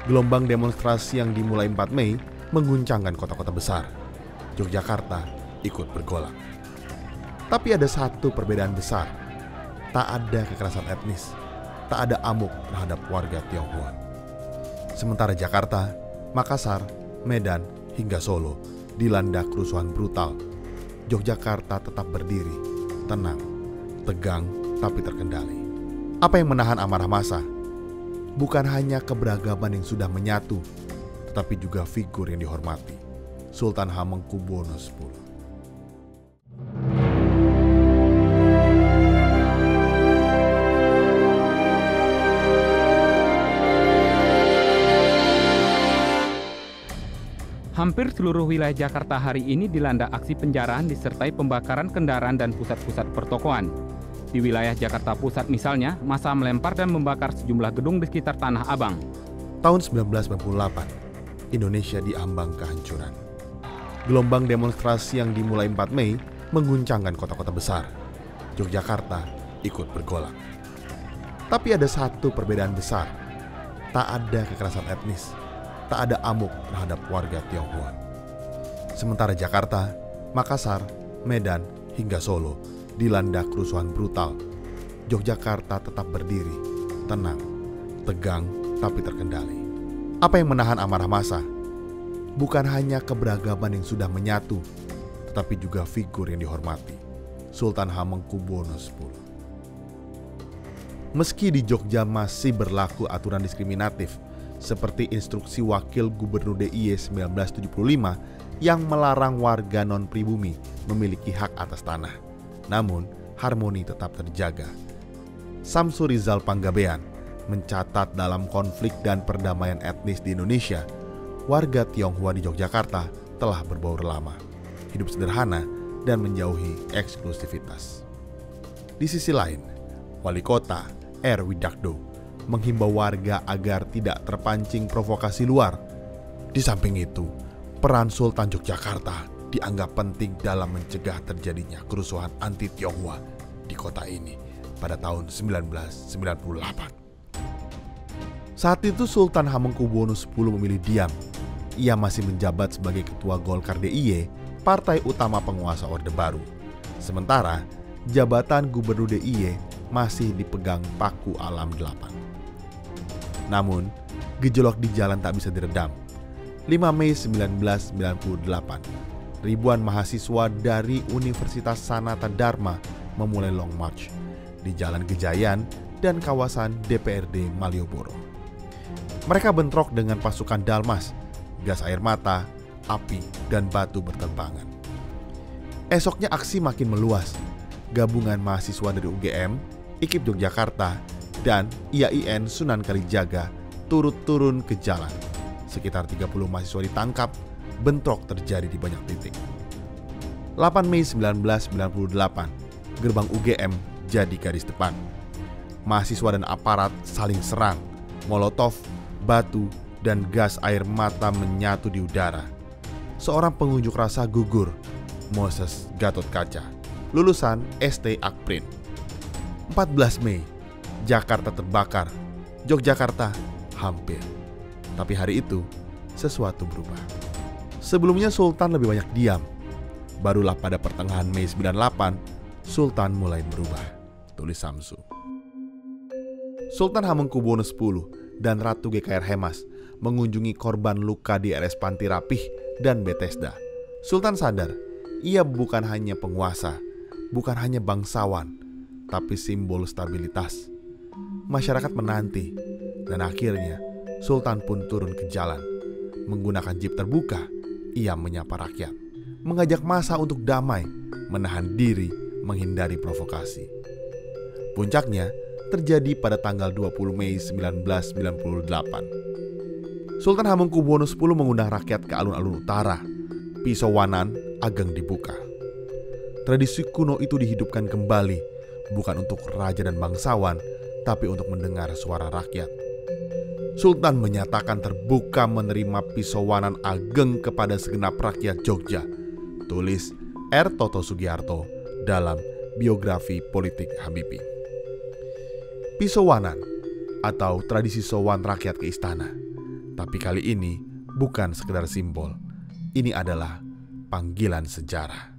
Gelombang demonstrasi yang dimulai 4 Mei mengguncangkan kota-kota besar. Yogyakarta ikut bergolak. Tapi ada satu perbedaan besar. Tak ada kekerasan etnis, tak ada amuk terhadap warga Tionghoa. Sementara Jakarta, Makassar, Medan, hingga Solo dilanda kerusuhan brutal, Yogyakarta tetap berdiri, tenang, tegang, tapi terkendali. Apa yang menahan amarah massa? Bukan hanya keberagaman yang sudah menyatu, tetapi juga figur yang dihormati, Sultan Hamengkubuwono X. Hampir seluruh wilayah Jakarta hari ini dilanda aksi penjarahan disertai pembakaran kendaraan dan pusat-pusat pertokoan. Di wilayah Jakarta Pusat misalnya, massa melempar dan membakar sejumlah gedung di sekitar Tanah Abang. Tahun 1998, Indonesia diambang kehancuran. Gelombang demonstrasi yang dimulai 4 Mei mengguncangkan kota-kota besar. Yogyakarta ikut bergolak. Tapi ada satu perbedaan besar. Tak ada kekerasan etnis, tak ada amuk terhadap warga Tionghoa. Sementara Jakarta, Makassar, Medan, hingga Solo dilanda kerusuhan brutal, Yogyakarta tetap berdiri, tenang, tegang, tapi terkendali. Apa yang menahan amarah massa? Bukan hanya keberagaman yang sudah menyatu, tetapi juga figur yang dihormati, Sultan Hamengkubuwono X. Meski di Jogja masih berlaku aturan diskriminatif, seperti instruksi Wakil Gubernur DIY 1975 yang melarang warga non-pribumi memiliki hak atas tanah. Namun, harmoni tetap terjaga. Samsu Rizal Panggabean mencatat dalam konflik dan perdamaian etnis di Indonesia, warga Tionghoa di Yogyakarta telah berbaur lama, hidup sederhana, dan menjauhi eksklusivitas. Di sisi lain, Wali Kota R. Widakdo menghimbau warga agar tidak terpancing provokasi luar. Di samping itu, peran Sultan Yogyakarta dianggap penting dalam mencegah terjadinya kerusuhan anti-Tionghoa di kota ini pada tahun 1998. Saat itu Sultan Hamengkubuwono X memilih diam. Ia masih menjabat sebagai Ketua Golkar DIY, partai utama penguasa Orde Baru. Sementara, jabatan Gubernur DIY masih dipegang Paku Alam 8. Namun, gejolak di jalan tak bisa diredam. 5 Mei 1998, ribuan mahasiswa dari Universitas Sanata Dharma memulai long march di Jalan Gejayan dan kawasan DPRD Malioboro. Mereka bentrok dengan pasukan Dalmas, gas air mata, api, dan batu berterbangan. Esoknya aksi makin meluas. Gabungan mahasiswa dari UGM, IKIP Yogyakarta, dan IAIN Sunan Kalijaga turut turun ke jalan. Sekitar 30 mahasiswa ditangkap, bentrok terjadi di banyak titik. 8 Mei 1998, gerbang UGM jadi garis depan. Mahasiswa dan aparat saling serang, molotov, batu, dan gas air mata menyatu di udara. Seorang pengunjuk rasa gugur, Moses Gatotkaca, lulusan ST Akprin. 14 Mei, Jakarta terbakar, Yogyakarta hampir. Tapi hari itu, sesuatu berubah. Sebelumnya Sultan lebih banyak diam. Barulah pada pertengahan Mei 98, Sultan mulai berubah, tulis Samsu. Sultan Hamengkubuwono X dan Ratu GKR Hemas mengunjungi korban luka di RS Panti Rapih dan Bethesda. Sultan sadar, ia bukan hanya penguasa, bukan hanya bangsawan, tapi simbol stabilitas. Masyarakat menanti, dan akhirnya Sultan pun turun ke jalan. Menggunakan jeep terbuka, ia menyapa rakyat, mengajak massa untuk damai, menahan diri, menghindari provokasi. Puncaknya terjadi pada tanggal 20 Mei 1998. Sultan Hamengkubuwono X mengundang rakyat ke alun-alun utara. Pisowanan ageng dibuka. Tradisi kuno itu dihidupkan kembali, bukan untuk raja dan bangsawan, tapi untuk mendengar suara rakyat. Sultan menyatakan terbuka menerima pisowanan ageng kepada segenap rakyat Jogja, tulis R. Toto Sugiarto dalam biografi politik Habibie. Pisowanan atau tradisi sowan rakyat ke istana Tapi kali ini bukan sekedar simbol. Ini adalah panggilan sejarah.